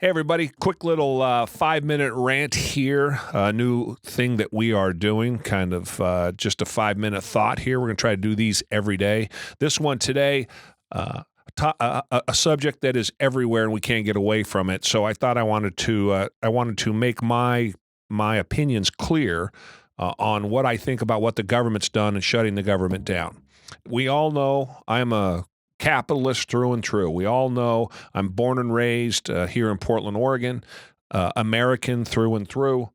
Hey, everybody, quick little 5-minute rant here. A new thing that we are doing, kind of just a 5-minute thought here. We're going to try to do these every day. This one today, a subject that is everywhere and we can't get away from it. So I thought I wanted to make my opinions clear on what I think about what the government's done and shutting the government down. We all know I'm a capitalist through and through. We all know I'm born and raised here in Portland, Oregon, American through and through,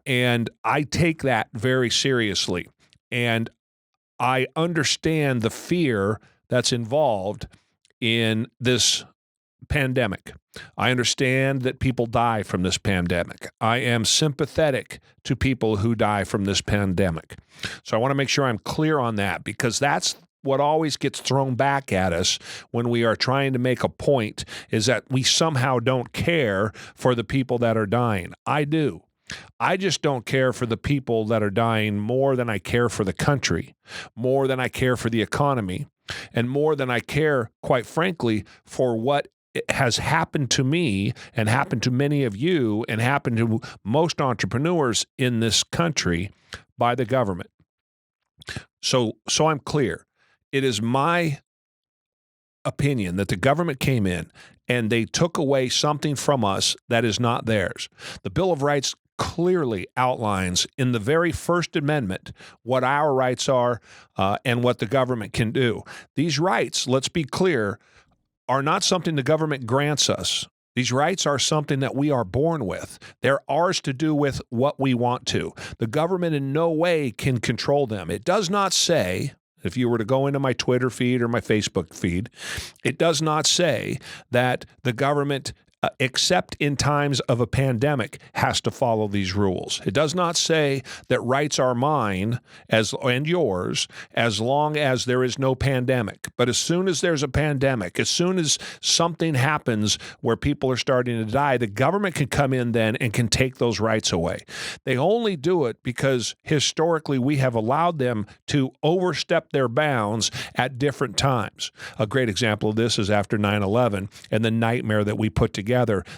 and I take that very seriously. And I understand the fear that's involved in this pandemic. I understand that people die from this pandemic. I am sympathetic to people who die from this pandemic. So I want to make sure I'm clear on that, because that's what always gets thrown back at us when we are trying to make a point, is that we somehow don't care for the people that are dying. I do. I just don't care for the people that are dying more than I care for the country, more than I care for the economy, and more than I care, quite frankly, for what has happened to me and happened to many of you and happened to most entrepreneurs in this country by the government. So I'm clear. It is my opinion that the government came in and they took away something from us that is not theirs. The Bill of Rights clearly outlines in the very First Amendment what our rights are and what the government can do. These rights, let's be clear, are not something the government grants us. These rights are something that we are born with. They're ours to do with what we want to. The government in no way can control them. It does not say, if you were to go into my Twitter feed or my Facebook feed, it does not say that the government, except in times of a pandemic, has to follow these rules. It does not say that rights are mine and yours as long as there is no pandemic. But as soon as there's a pandemic, as soon as something happens where people are starting to die, the government can come in then and can take those rights away. They only do it because historically we have allowed them to overstep their bounds at different times. A great example of this is after 9/11 and the nightmare that we put together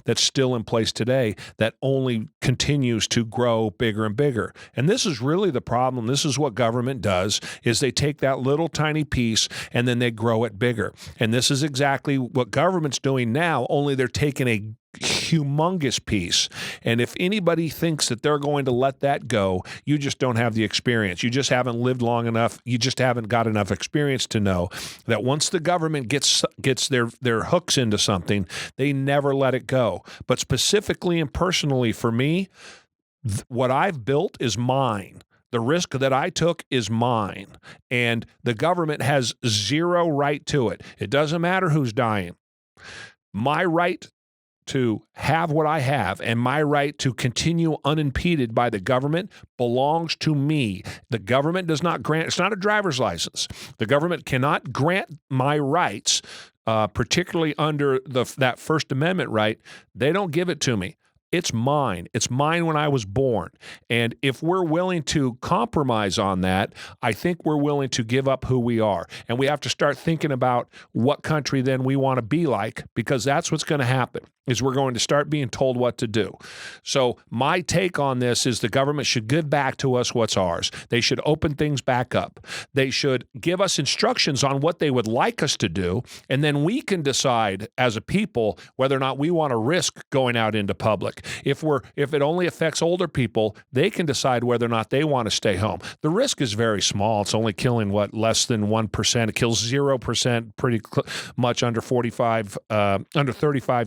that's still in place today, that only continues to grow bigger and bigger. And this is really the problem. This is what government does, is they take that little tiny piece and then they grow it bigger. And this is exactly what government's doing now, only they're taking a humongous piece. And if anybody thinks that they're going to let that go, you just don't have the experience. You just haven't lived long enough. You just haven't got enough experience to know that once the government gets their hooks into something, they never let it go. But specifically and personally for me, what I've built is mine. The risk that I took is mine, and the government has zero right to it. It doesn't matter who's dying. My right to have what I have and my right to continue unimpeded by the government belongs to me. The government does not grant, it's not a driver's license. The government cannot grant my rights, particularly under that First Amendment right. They don't give it to me. It's mine. It's mine when I was born. And if we're willing to compromise on that, I think we're willing to give up who we are. And we have to start thinking about what country then we want to be like, because that's what's going to happen, is we're going to start being told what to do. So my take on this is the government should give back to us what's ours. They should open things back up. They should give us instructions on what they would like us to do, and then we can decide as a people whether or not we want to risk going out into public. If it only affects older people, they can decide whether or not they want to stay home. The risk is very small. It's only killing less than 1%. It kills 0% pretty much under 35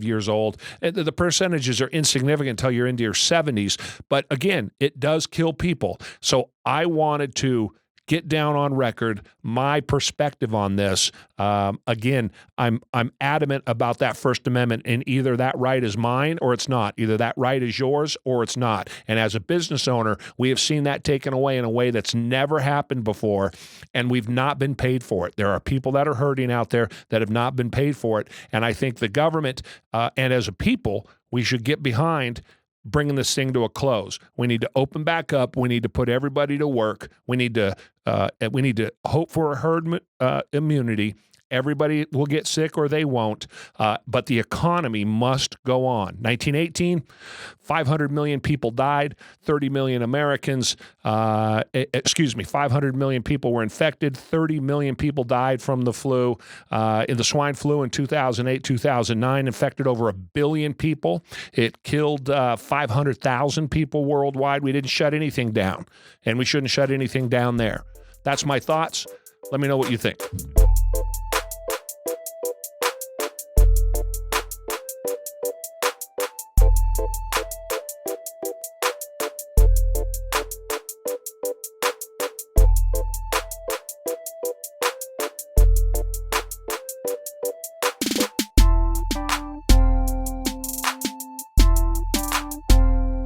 years old. The percentages are insignificant until you're into your 70s. But again, it does kill people. So I wanted to get down on record my perspective on this. Again, I'm adamant about that First Amendment, and either that right is mine or it's not. Either that right is yours or it's not. And as a business owner, we have seen that taken away in a way that's never happened before, and we've not been paid for it. There are people that are hurting out there that have not been paid for it, and I think the government and as a people, we should get behind bringing this thing to a close. We need to open back up. We need to put everybody to work. We need to hope for a herd immunity, Everybody will get sick or they won't, but the economy must go on. 1918, 500 million people died, 30 million Americans, 500 million people were infected, 30 million people died from the flu. In the swine flu in 2008, 2009, infected over 1 billion people. It killed 500,000 people worldwide. We didn't shut anything down, and we shouldn't shut anything down there. That's my thoughts. Let me know what you think.